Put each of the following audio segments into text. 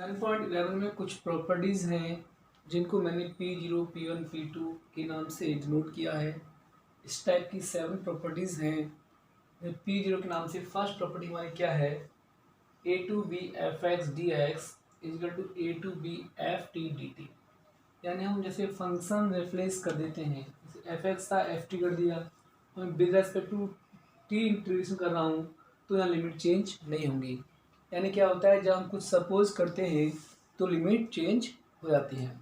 10.11 में कुछ प्रॉपर्टीज़ हैं जिनको मैंने P0, P1, P2 के नाम से डिनोट किया है। इस टाइप की 7 प्रॉपर्टीज़ हैं। P0 के नाम से फर्स्ट प्रॉपर्टी हमारी क्या है, a to b f x d x is equal to a to b f t d t. यानी हम जैसे फंक्शन रिप्लेस कर देते हैं, जैसे एफ एक्स था एफ टी कर दिया, मैं with respect to t integration कर रहा हूँ तो यहाँ लिमिट चेंज नहीं होंगी। यानी क्या होता है, जब हम कुछ सपोज करते हैं तो लिमिट चेंज हो जाती है।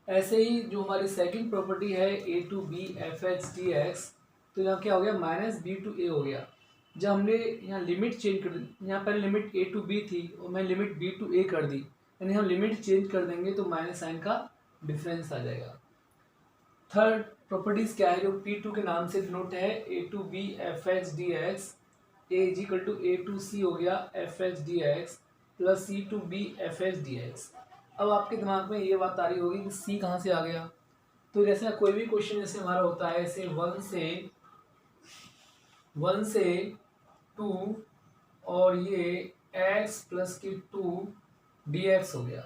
ऐसे ही जो हमारी सेकंड प्रॉपर्टी है a to b f x d x, तो यहाँ क्या हो गया, माइनस बी टू ए हो गया। जब हमने यहाँ लिमिट चेंज कर दी, यहाँ पर लिमिट ए टू बी थी और मैं लिमिट बी टू ए कर दी, यानी हम लिमिट चेंज कर देंगे तो माइनस साइन का डिफरेंस आ जाएगा। थर्ड प्रॉपर्टीज क्या है जो P2 के नाम से डिनोट है, a to b f x d x a is equal to a to c हो गया f x d x plus c to b f x d x. अब आपके दिमाग में ये बात आ रही होगी कि सी कहाँ से आ गया। तो जैसे कोई भी क्वेश्चन जैसे हमारा होता है, जैसे वन से टू और ये एक्स प्लस की टू डी एक्स हो गया,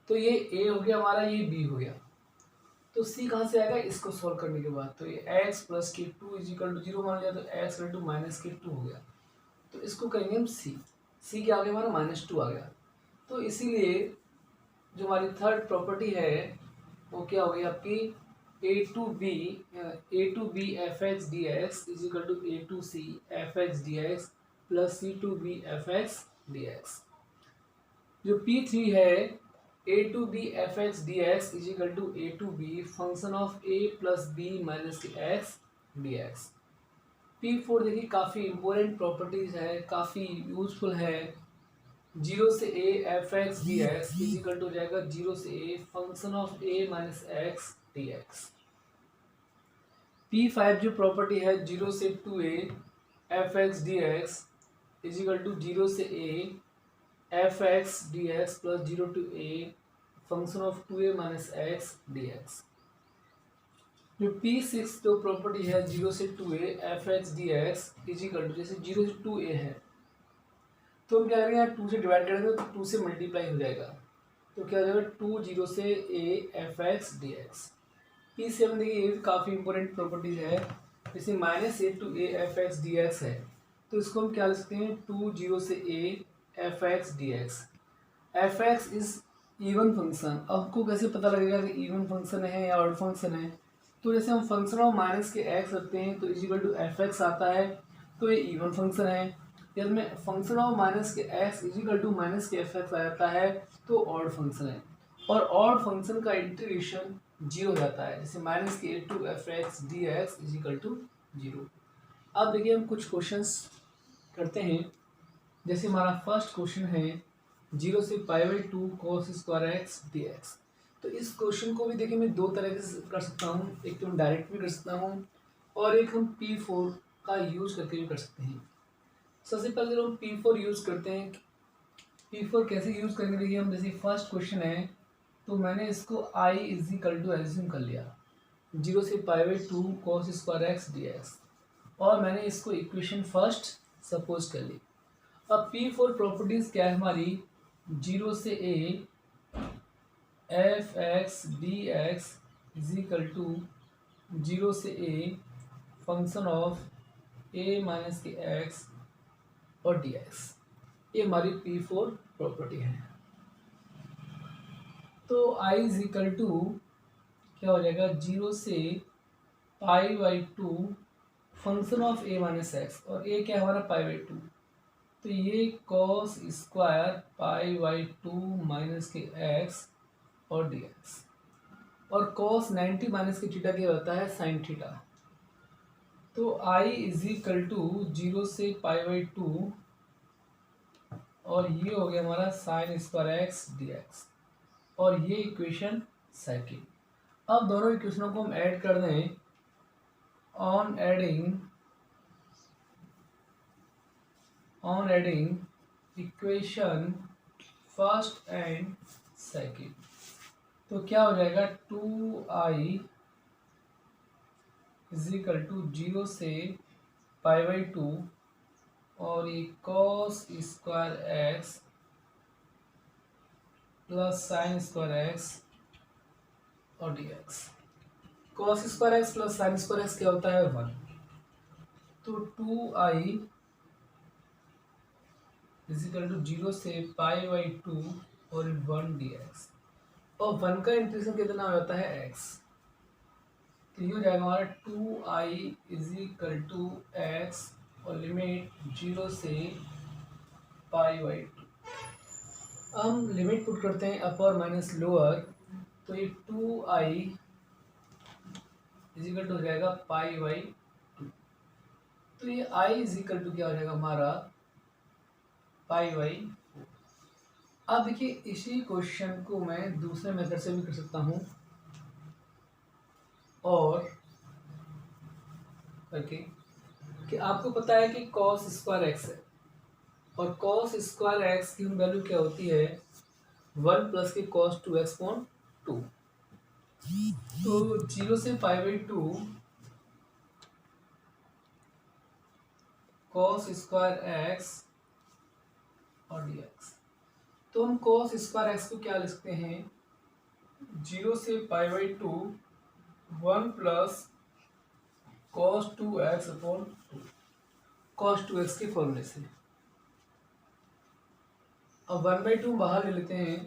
तो ये ए हो गया हमारा, ये बी हो गया। तो सी कहाँ से आएगा, इसको सॉल्व करने के बाद तो ये x plus k two is equal to zero मान लिया, तो x equal to minus k two हो गया। तो इसको कहेंगे हम सी क्या आ गया हमारा, माइनस टू आ गया। तो इसीलिए जो हमारी थर्ड प्रॉपर्टी है वो क्या हो गई आपकी, a to b f x d x is equal to a to c f x d x plus c to b f x d x. जो P3 है a to b f x d x is equal to a to b function of a plus b minus के x d x. P4 देखिए काफ़ी important properties है, काफ़ी useful है। Zero से a f x d x is equal to हो जाएगा zero से a function of a minus x d x. P5 जो प्रॉपर्टी है जीरो से to a f x d x is equal to zero से a f x d x plus zero to a function of two a minus x d x. जो P6 जो property है zero से to a f x d x is equal to, जैसे zero से to ए है तो हम क्या करेंगे, टू से डिवाइड करेंगे तो टू से मल्टीप्लाई हो जाएगा, तो क्या हो जाएगा टू जीरो से a f x d x. P7 देखिए ये भी काफ़ी इंपॉर्टेंट प्रॉपर्टीज है, जैसे minus a to a f x d x है तो इसको हम क्या लिख सकते हैं, टू जीरो से a f x d x. F x is even function. अब आपको कैसे पता लगेगा कि इवन फंक्शन है या ऑड फंक्शन है, तो जैसे हम फंक्शन ऑफ माइनस के एक्स रखते हैं तो is equal to f x आता है, तो ये इवन फंक्शन है। यदि में फंक्शन ऑफ माइनस के x is equal to minus के एफ एक्स आ जाता है तो ऑड फंक्शन है, और ऑड फंक्शन का इंटीग्रेशन जीरो हो जाता है, जैसे माइनस के a to f x d x is equal to zero. अब देखिए हम कुछ क्वेश्चंस करते हैं। जैसे हमारा फर्स्ट क्वेश्चन है जीरो से pi by two cos square x d x. तो इस क्वेश्चन को भी देखिए मैं दो तरह से कर सकता हूँ, एक तो हम डायरेक्ट भी कर सकता हूँ और एक हम P4 का यूज़ करके भी कर सकते हैं। सबसे पहले जब हम P4 यूज़ करते हैं, P4 कैसे यूज़ करेंगे, देखिए हम जैसे फर्स्ट क्वेश्चन है तो मैंने इसको I is equal to assume कर लिया जीरो से pi by two cos square x d x, और मैंने इसको इक्वेशन फर्स्ट सपोज कर ली। अब P4 प्रॉपर्टीज़ क्या है हमारी, जीरो से a f x d x is equal to zero से a function of a minus के एक्स और डी एक्स। ये हमारी P4 प्रॉपर्टी है। तो I इज इक्वल टू क्या हो जाएगा, जीरो से pi by to function of a minus x, और ए क्या है हमारा पाई बाई टू, तो ये cos square pi by two minus के एक्स और डी एक्स, और कॉस 90 माइनस के थीटा क्या होता है, साइन थीटा। तो I is equal to zero से पाई बाई टू और ये हो गया हमारा sine square x d x, और ये इक्वेशन सेकंड। अब दोनों इक्वेशनों को हम ऐड कर दें, on adding equation first and second, तो क्या हो जाएगा, two I is equal to zero से पाई बाई टू और ये cos square x plus sine square x और d x. Cos square x plus sine square x क्या होता है? 1। तो 2i इजिकल टू 0 से पाई बाई 2 और 1 डी एक्स। और 1 का इंटीग्रेशन कितना होता है? x। तो ये हो जाएगा हमारा 2i इजिकल टू एक्स और लिमिट 0 से पाई बाई 2। हम लिमिट पुट करते हैं अपर माइनस लोअर, तो ये 2i इजिकल टू हो जाएगा पाई बाई 2। तो ये i इजिकल टू क्या हो जाएगा हमारा? पाई बाई 4। अब देखिए इसी क्वेश्चन को मैं दूसरे मेथड से भी कर सकता हूँ और करके कि आपको पता है कि cos स्क्वायर एक्स है और cos स्क्वायर एक्स की वैल्यू क्या होती है? 1 प्लस की cos 2x अपॉन 2। तो 0 से pi by 2 cos square x और dx। तो हम cos स्क्वायर एक्स को क्या लिख सकते हैं? 0 से pi by 2 1 plus cos 2x upon 2, cos 2x के फॉर्मूले से। अब 1/2 बाहर ले लेते हैं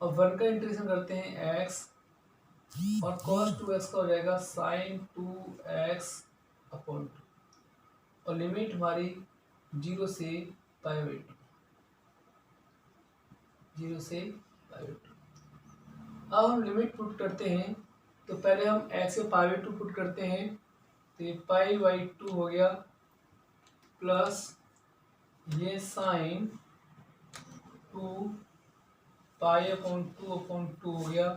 और 1 का इंटीग्रेशन करते हैं x और cos 2x का हो जाएगा sin 2x अपॉन 2 और लिमिट हमारी 0 से पाई बाई 2, 0 से पाई बाई 2। अब हम लिमिट पुट करते हैं, तो पहले हम x के पाई बाई 2 पुट करते हैं, तो ये पाई बाई 2 हो गया प्लस ये साइन 2 पाई अपॉन 2 हो गया।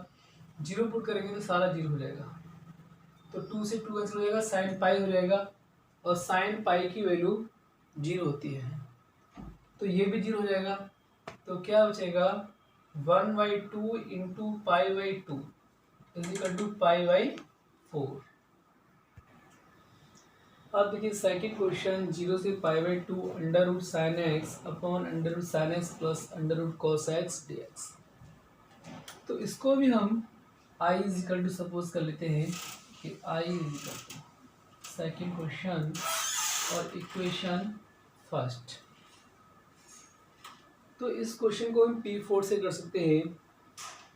0 पुट करेंगे तो सारा 0 हो जाएगा, तो 2 से 2 कैंसिल हो जाएगा, साइन पाई हो जाएगा और साइन पाई की वैल्यू 0 होती है, तो ये भी 0 हो जाएगा। तो क्या बचेगा? 1/2 into pi by 2 is equal to pi by 4। अब देखिए सेकंड क्वेश्चन, 0 से pi by 2 under root sine x upon under root sine x plus under root cos x d x. तो इसको भी हम आई इजिकल टू सपोज कर लेते हैं कि I equal to second question और इक्वेशन फर्स्ट। तो इस क्वेश्चन को हम P4 से कर सकते हैं,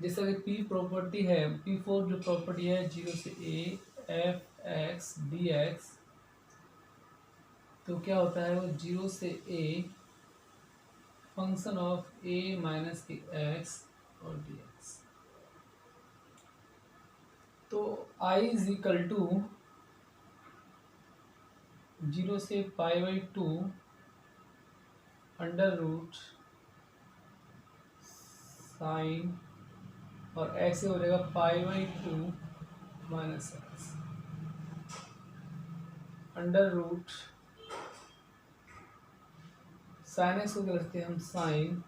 जैसा कि P प्रॉपर्टी है, P4 जो प्रॉपर्टी है 0 से a f x d x, तो क्या होता है वो 0 से a function of a minus के एक्स और डी एक्स। तो i इज इक्वल टू 0 से pi by 2 under root sine और x हो जाएगा pi by 2 minus x under root sine x को करते हैं हम साइन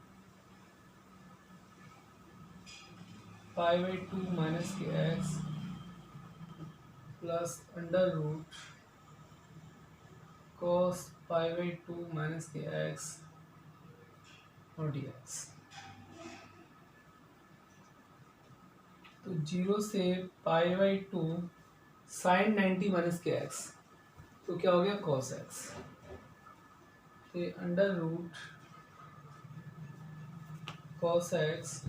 पाई बाई 2 माइनस के x plus under root cos pi by 2 minus के एक्स और डी एक्स। तो 0 से पाई बाई 2 साइन 90 माइनस के एक्स, तो क्या हो गया? Cos x. तो अंडर रूट कॉस एक्स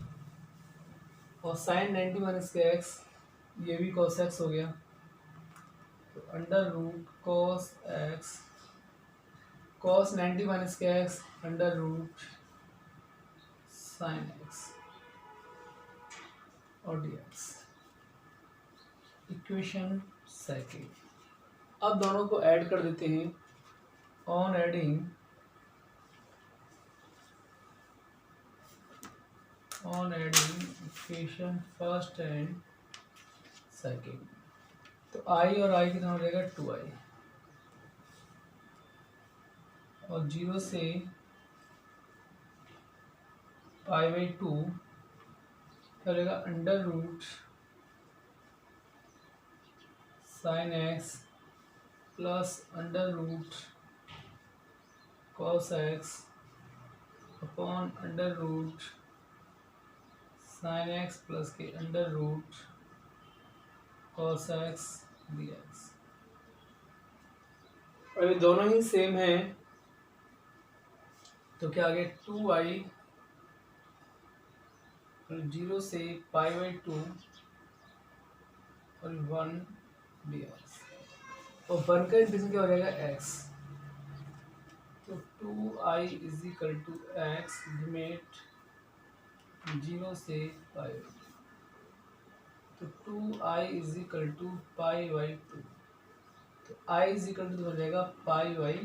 और साइन 90 माइनस के एक्स, ये भी कॉस एक्स हो गया, तो under root cos x cos 90 minus के x under root sine x और डी एक्स। Equation second. अब दोनों को ऐड कर देते हैं। On adding equation first and second, तो i और i कितना हो जाएगा? 2i और 0 से पाई बाई 2 क्या हो जाएगा? Under root sine x plus under root cos x upon under root sine x plus के under root cos x d x. और ये दोनों ही सेम है तो क्या आ गया 2i 0 से पाई बाई 2 और 1 डी एक्स। और 1 का इंटीग्रेशन क्या हो जाएगा x। तो 2i is equal to x limit 0 से पाई बाई 2। तो 2i is equal to pi by 2। तो i इज इक्वल टू हो जाएगा पाई बाई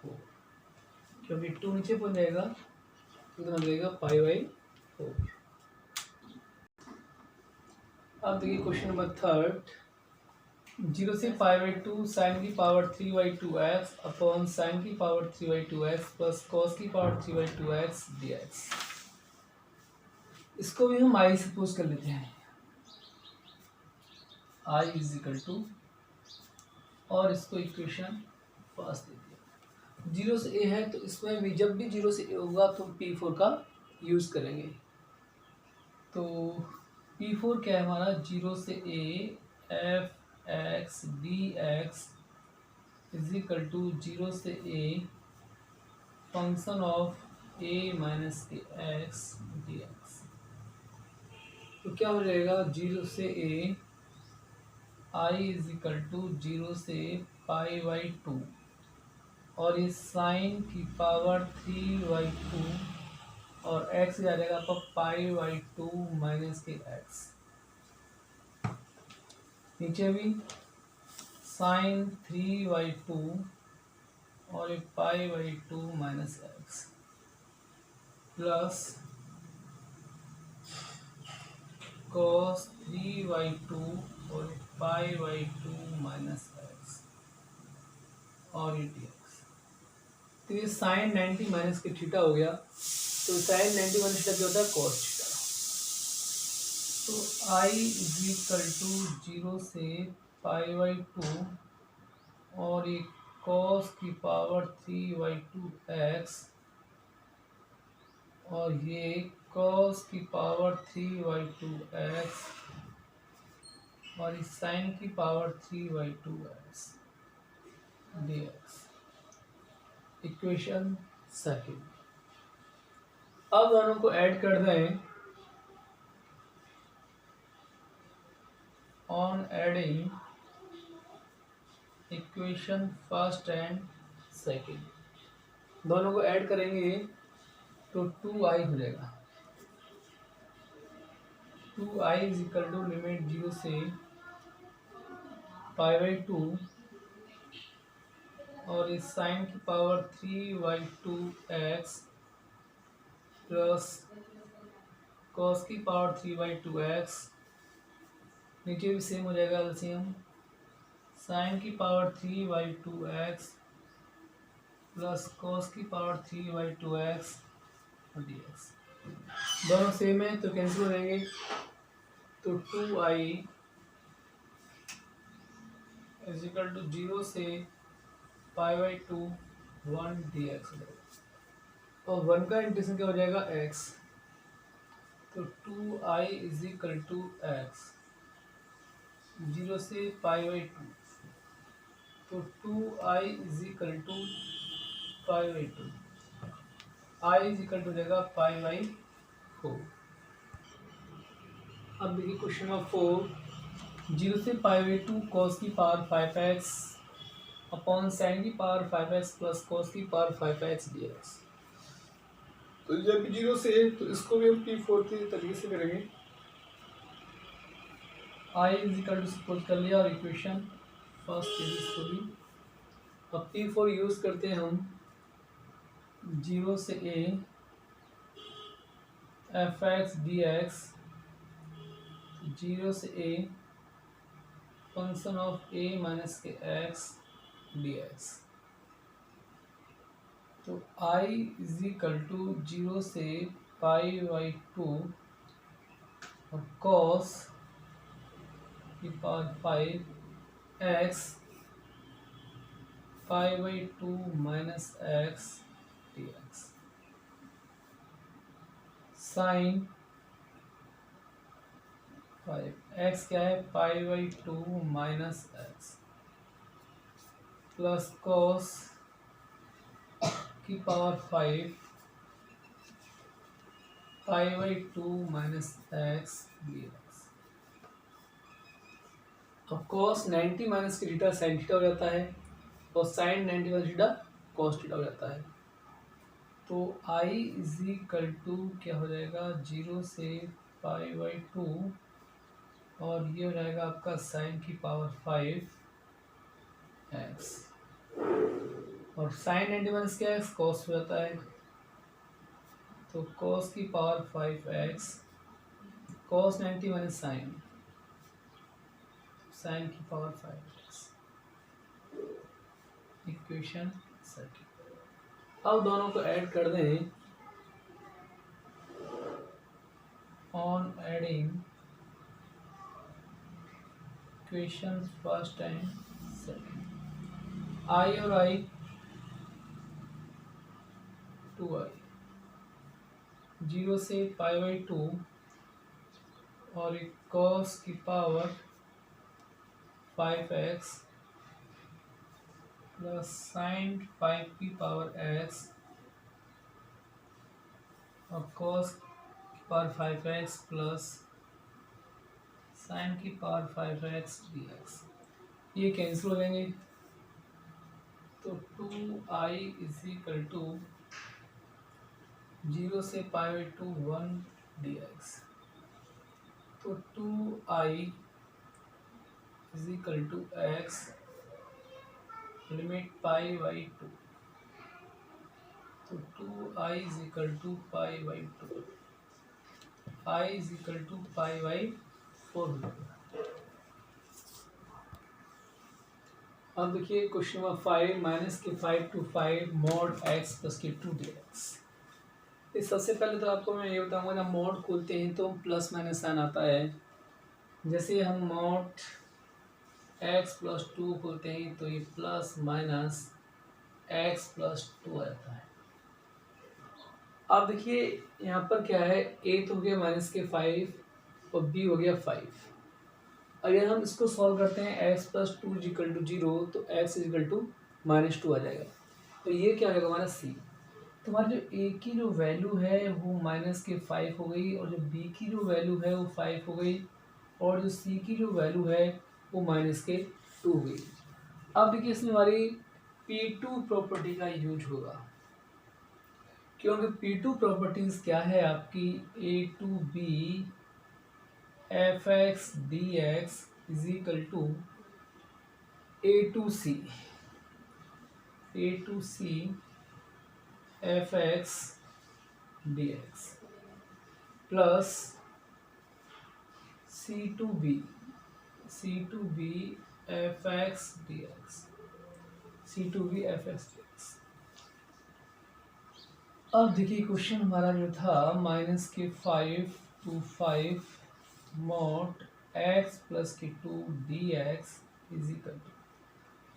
4, क्योंकि 2 नीचे पहुंच जाएगा तो हो जाएगा पाई बाई 4। अब देखिए क्वेश्चन नंबर 3, 0 से पाई बाई 2 साइन की power 3 by 2 x upon sine की power 3 by 2 x plus cos की power 3 by 2 x d x. इसको भी हम आई सपोज कर लेते हैं, आई इज इक्वल टू, और इसको इक्वेशन फर्स्ट दे दिया। 0 से ए है तो इसमें भी जब भी 0 से ए होगा तो P4 का यूज करेंगे। तो P4 क्या है हमारा, 0 से a f x d x is equal to 0 से a function of a minus के एक्स डी एक्स। तो क्या हो जाएगा, 0 से a I is equal to 0 से पाई बाई 2 और इस साइन की पावर 3 बाई 2 और x आ जाएगा आपका पाई बाई 2 माइनस के एक्स। नीचे भी साइन 3 बाई 2 और एक पाई by 2 minus x plus cos 3 by 2 और एक पाई बाई 2 माइनस एक्स और ये dx। तो ये साइन 90 माइनस के थीटा हो गया। तो साइन 90 माइनस थीटा क्या होता है, कॉस थीटा। तो आई इज इक्वल टू 0 से पाई बाई 2 और एक कॉस की पावर 3 बाई 2 एक्स और ये कॉस की पावर 3 बाई 2 एक्स और इस साइन की power 3 by 2 x d x. Equation second. अब दोनों को ऐड कर दें। On adding equation first and second, दोनों को ऐड करेंगे तो 2i हो जाएगा। 2i is equal to limit 0 से पाई बाई 2 और इस साइन की power 3 by 2 x plus cos की पावर 3 बाई 2 एक्स। नीचे भी सेम हो जाएगा एलसीएम, साइन की power 3 by 2 x plus cos की पावर 3 बाई 2 एक्स और डी एक्स। दोनों सेम है तो कैंसिल हो जाएंगे। तो 2i इज इक्वल टू 0 से पाई बाई 2 1 डी एक्स हो जाएगा और 1 का इंटीग्रेशन क्या हो जाएगा, x। तो 2i is equal to x 0 से पाई बाई 2। तो 2i is equal to pi by 2, i is equal to जाएगा पाई बाई 4। अब देखिए क्वेश्चन नंबर 4, 0 से पाई बाई 2 कॉस की पावर 5x अपॉन साइन की पावर 5x प्लस कॉस की power 5x dx। तो जब भी 0 से तो इसको भी हम P4 के तरीके से करेंगे। i is equal to suppose कर लिया और इक्वेशन फर्स्ट इसको भी। अब P4 यूज करते हैं हम, 0 से a fx dx 0 से a function of a minus के x dx। तो i इज इक्वल टू 0 से पाई बाई 2 और cos की power 5 x pi by 2 minus x dx। Sine 5 x क्या है π/2 माइनस एक्स प्लस कॉस की पावर 5 π/2 माइनस एक्स dx। अब cos 90 minus की थीटा साइन थीटा हो जाता है और sine 90 minus theta cos theta हो जाता है। तो I इज इक्वल टू क्या हो जाएगा 0 से π/2 और ये हो जाएगा आपका साइन की पावर 5 एक्स और साइन 90 माइनस क्या एक्स कॉस हो जाता है। तो कॉस की power 5 x cos 90 minus sine sine की पावर 5 एक्स इक्वेशन सेकंड। अब दोनों को ऐड कर दें। On adding equation first and second I और आई 2i 0 से π/2 और एक cos की पावर 5x प्लस साइन 5 की पावर x और cos की पावर 5x प्लस साइन की पावर 5x dx ये कैंसिल हो जाएंगे। तो 2i इज इक्वल टू 0 से π/2 1 dx। तो 2i is equal to x limit π/2। तो 2i is equal to π/2 i is equal to π/4। अब देखिए क्वेश्चन नंबर 5 माइनस के 5 to 5 मॉड x प्लस के 2 dx। इस सबसे पहले तो आपको मैं ये बताऊंगा जब मॉड खोलते हैं तो प्लस माइनस साइन आता है। जैसे हम मॉड x प्लस 2 खोलते हैं तो ये प्लस माइनस x प्लस 2 आता है। अब देखिए यहाँ पर क्या है a तो हो गया माइनस के 5 और b हो गया 5। अगर हम इसको सॉल्व करते हैं x प्लस 2 इजिकल टू 0 तो x इजिकल टू -2 आ जाएगा। तो ये क्या होगा हमारा c। तो हमारी जो a की जो वैल्यू है वो माइनस के 5 हो गई और जो b की जो वैल्यू है वो 5 हो गई और जो c की जो वैल्यू है वो माइनस के 2 हो गई। अब देखिए इसमें हमारी P2 प्रॉपर्टी का यूज होगा क्योंकि P2 प्रॉपर्टीज क्या है आपकी a to b fx dx is equal to a to c fx dx plus c to b fx dx अब देखिए क्वेश्चन हमारा जो था माइनस के 5 to 5 मॉड x प्लस के 2 dx इज इक्वल टू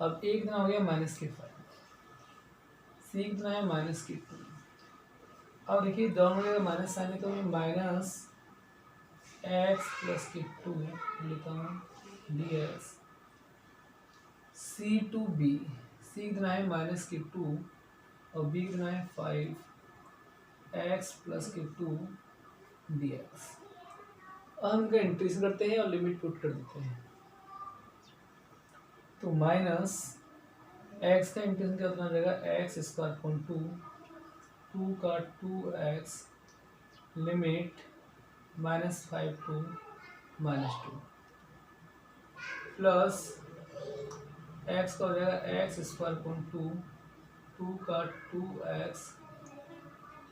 अब एक दिन हो गया माइनस के 5 सी कितना है माइनस के 2। अब देखिए दोनों जगह माइनस साइन है तो मैं माइनस x प्लस के 2 लिखता हूँ dx c to b c कितना है माइनस के 2 और b कितना है 5 x प्लस के 2 dx। अब हम इनका इंटीग्रेशन करते हैं और लिमिट पुट कर देते हैं। तो माइनस x का इंटीग्रेशन क्या होता जाएगा एक्स स्क्वायर अपॉन 2 का 2x limit -5 to -2 plus x का हो जाएगा एक्स स्क्वायर अपॉन 2 का 2x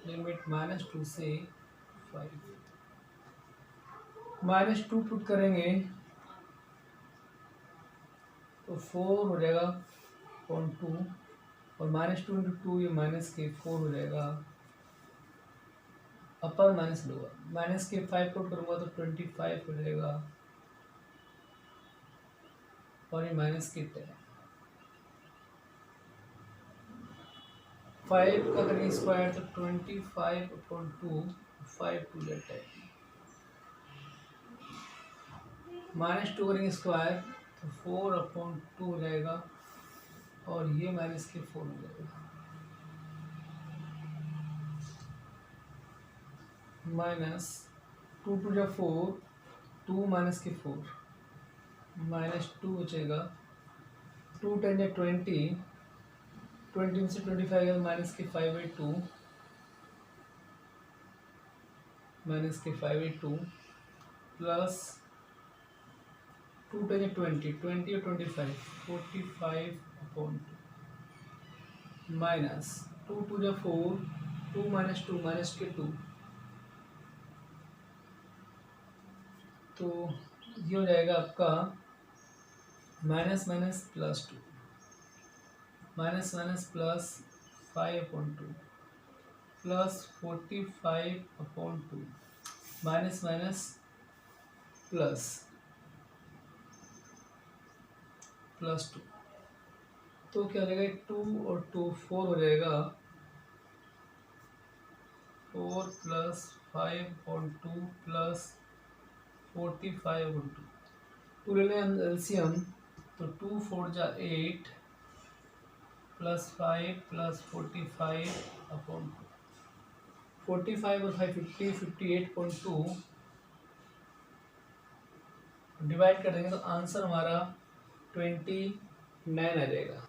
लिमिट -2 से 5 -2 पुट करेंगे तो 4 हो जाएगा अपॉन 2 और -2 इंटू 2 ये माइनस के 4 हो जाएगा अपर माइनस लोअर माइनस के 5 पुट करूँगा तो 25 हो जाएगा और ये माइनस के 10 5 का करेंगे स्क्वायर तो 25 अपॉन 2 5 2 या 10, -2 करेंगे स्क्वायर तो 4/2 हो जाएगा और ये -4 हो जाएगा, -2 2 या 4, 2 -4 -2 बचेगा, 2 10 या 20, 20 में से 25 गया -5/2 प्लस 2 10 या 20, 20 या 25 45/2 माइनस 2 2 या 4, 2 -2 -2, तो ये हो जाएगा आपका -+2 प्लस 5/2 प्लस 45/2 प्लस 2, तो क्या हो जाएगा 2 और 2 4 हो जाएगा, 4 प्लस 5/2 प्लस 45/2, 2 ले लें एलसीएम तो 2 4 जा 8 प्लस 5 प्लस 45/2, 45 और 5 50, 58.2 डिवाइड कर देंगे तो आंसर हमारा 29 आ जाएगा।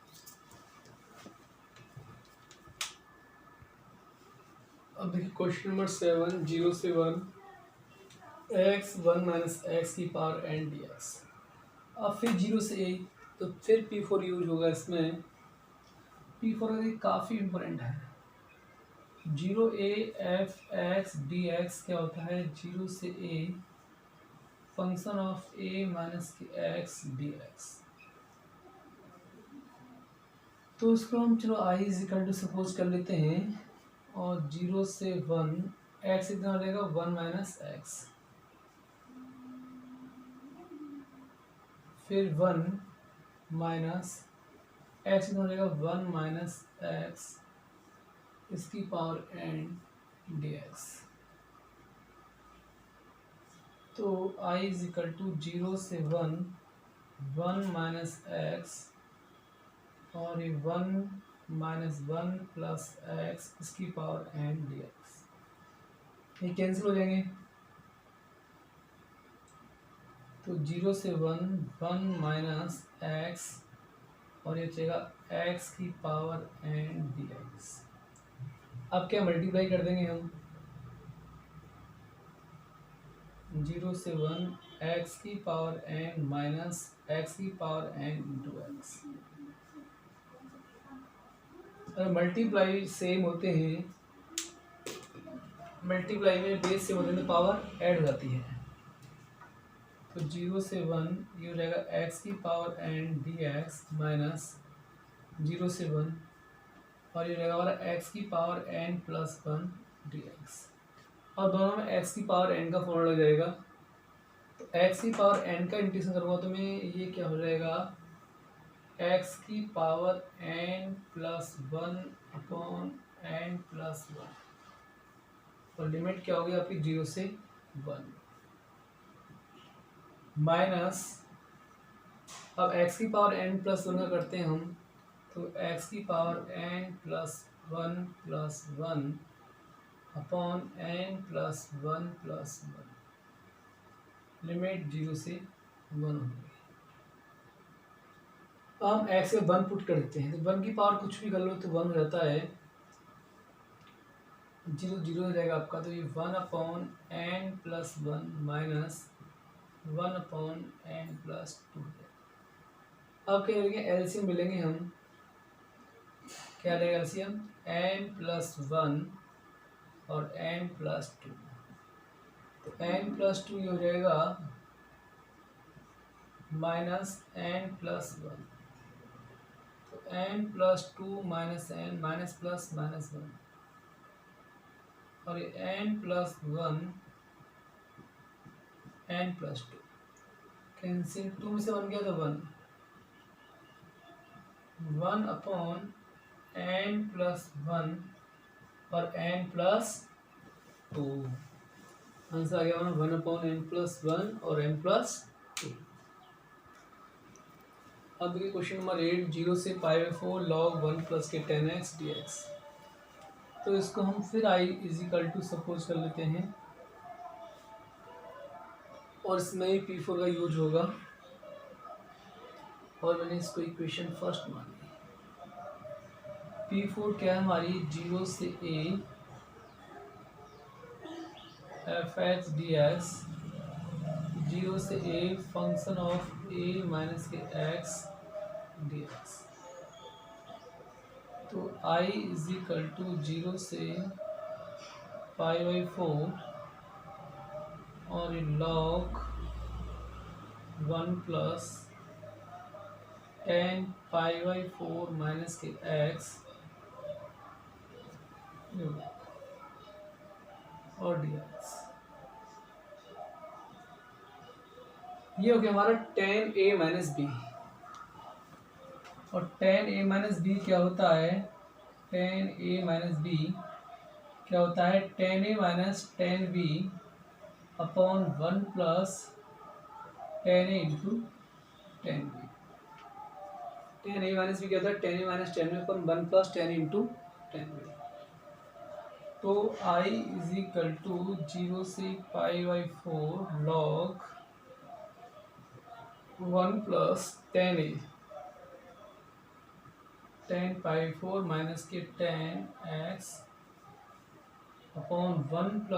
अब देखिए क्वेश्चन नंबर 7, 0 से 1 x 1 माइनस एक्स की पावर n dx। अब फिर 0 से a, तो फिर P4 यूज होगा इसमें। P4 काफ़ी इम्पोर्टेंट है। 0a f x dx क्या होता है, 0 से a function of a minus की x dx। तो उसको हम चलो i इजिकल टू सपोज कर लेते हैं, और 0 से 1 x इतना हो जाएगा 1 माइनस एक्स, फिर 1 माइनस एक्स इतना हो जाएगा 1 माइनस एक्स इसकी पावर n dx। तो i इजिकल टू 0 से 1 1 माइनस एक्स और ये 1 माइनस 1 प्लस एक्स इसकी पावर n dx, ये कैंसिल हो जाएंगे। तो 0 से 1 1 माइनस एक्स और ये चलेगा x की पावर n dx। अब क्या मल्टीप्लाई कर देंगे हम, 0 से 1 x की पावर n माइनस x की पावर n इंटू एक्स। अगर मल्टीप्लाई सेम होते हैं, मल्टीप्लाई में बेस सेम होते हैं तो पावर ऐड हो जाती है। तो 0 से 1 ये हो जाएगा x की पावर n dx माइनस 0 से 1 और ये हो जाएगा हमारा x की पावर n प्लस 1 dx, और दोनों में x की पावर n का फॉर्मूला लग जाएगा। तो x की पावर n का इंटीग्रेशन करूँगा तो मैं ये क्या हो जाएगा, x की power n plus 1 upon n plus 1, और लिमिट क्या होगी आपकी 0 से 1 माइनस, अब x की पावर n प्लस 1 का करते हैं हम, तो x की power n plus 1 plus 1 upon n plus 1 plus 1, limit 0 से 1 होगी। हम x में 1 पुट कर देते हैं, तो 1 की पावर कुछ भी कर लो तो 1 हो जाता है, 0 0 हो जाएगा आपका। तो ये 1 upon n plus 1 minus 1 upon n plus 2। अब क्या करेंगे, एलसीएम मिलेंगे हम, क्या रहेगा एलसीएम, n प्लस 1 और n प्लस 2, तो n प्लस 2 ये हो जाएगा माइनस n प्लस 1, तो n plus 2 minus n minus plus minus 1, और ये n plus 1 n plus 2 cancel, 2 में से 1 गया तो 1 अपॉन n प्लस 1 और n प्लस 2। आंसर आ गया हमारा 1/n+1 और n+2। अब देखिए क्वेश्चन नंबर 8, 0 से π/4 log 1 + के 10x dx। तो इसको हम फिर i = सपोज कर लेते हैं और इसमें P4 का यूज होगा और मैंने इसको इक्वेशन फर्स्ट मानी। P4 क्या है हमारी, 0 से a fx dx, 0 से a function of a minus के x dx। तो i = 0 से π/4 और log 1 + tan π/4 माइनस के x और dx। ये हो गया हमारा tan a माइनस बी। और tan a माइनस बी क्या होता है, tan a माइनस बी क्या होता है, tan a minus tan b upon 1 + tan a into tan b। tan a minus b क्या होता है, tan a minus tan b upon 1 + tan a into tan b। तो i = 0 से π/4 log 1 + tan a, tan π/4 minus के tan x upon 1 +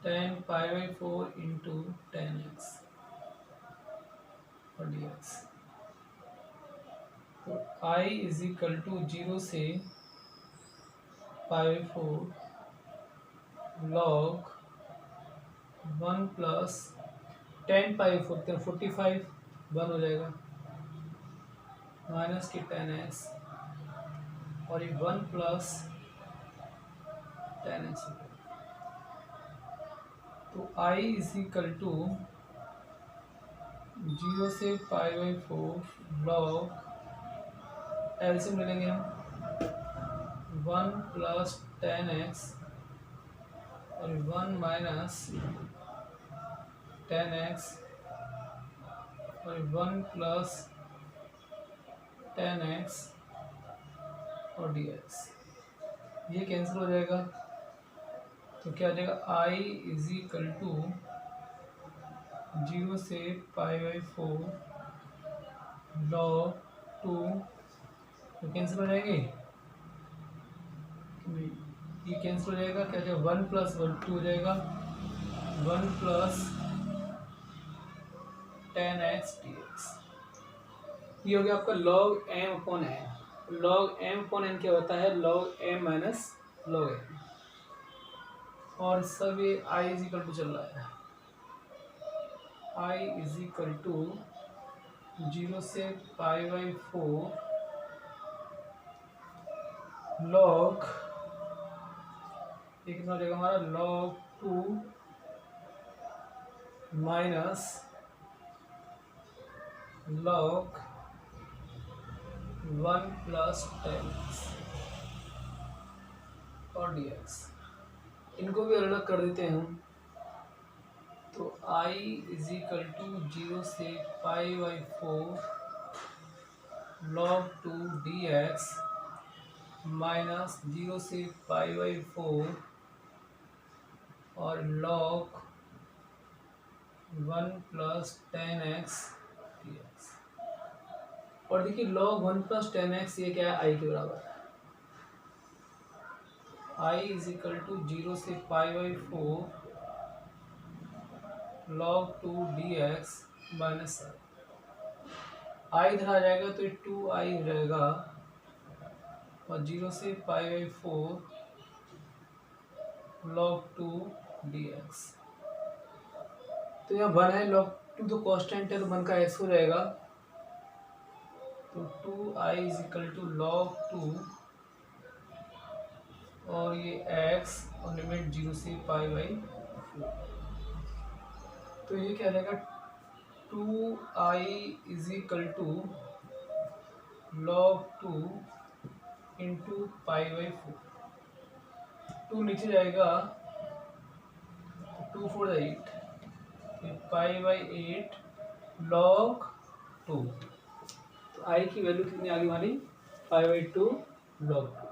tan π/4 into tan x और dx। तो i = 0 से π/4 log 1 + tan π/4 45 1 हो जाएगा माइनस के tan x और ये 1 + tan x हो जाएगा। तो i = 0 से π/4 log एलसीएम ले लेंगे हम 1 + tan x और 1 माइनस tan x और 1 + tan x और dx। ये कैंसिल हो जाएगा तो क्या आ जाएगा, i = 0 से π/4 log 2, तो कैंसिल हो जाएगी, ये कैंसिल हो जाएगा, क्या जाएगा 1 + 1 2 हो जाएगा 1 + tan x dx। ये हो गया आपका log m/n। log m/n क्या होता है, log m minus log n। और सब ये i = चल रहा है, i = 0 से π/4 log, ये कितना हो जाएगा हमारा, log 2 minus log 1 + tan x और dx। इनको भी अलग कर देते हैं हम। तो i = 0 से π/4 log 2 dx माइनस 0 से π/4 और log 1 + tan x dx। और देखिए log 1 + tan x ये क्या है, i के बराबर है। i = 0 से π/4 log 2 dx माइनस i इधर आ जाएगा तो 2i हो जाएगा और 0 से π/4 log 2 dx। तो यहाँ 1 है, log 2 तो कांस्टेंट है तो 1 का x हो जाएगा। तो 2i = log 2 और ये x और लिमिट 0 से π/4। तो ये क्या रहेगा, 2i = log 2 इंटू π/4। टू नीचे जाएगा, 2 4 8, पाई बाई 8 log 2। तो आई की वैल्यू कितनी आ गई हमारी, 5/2 log 2।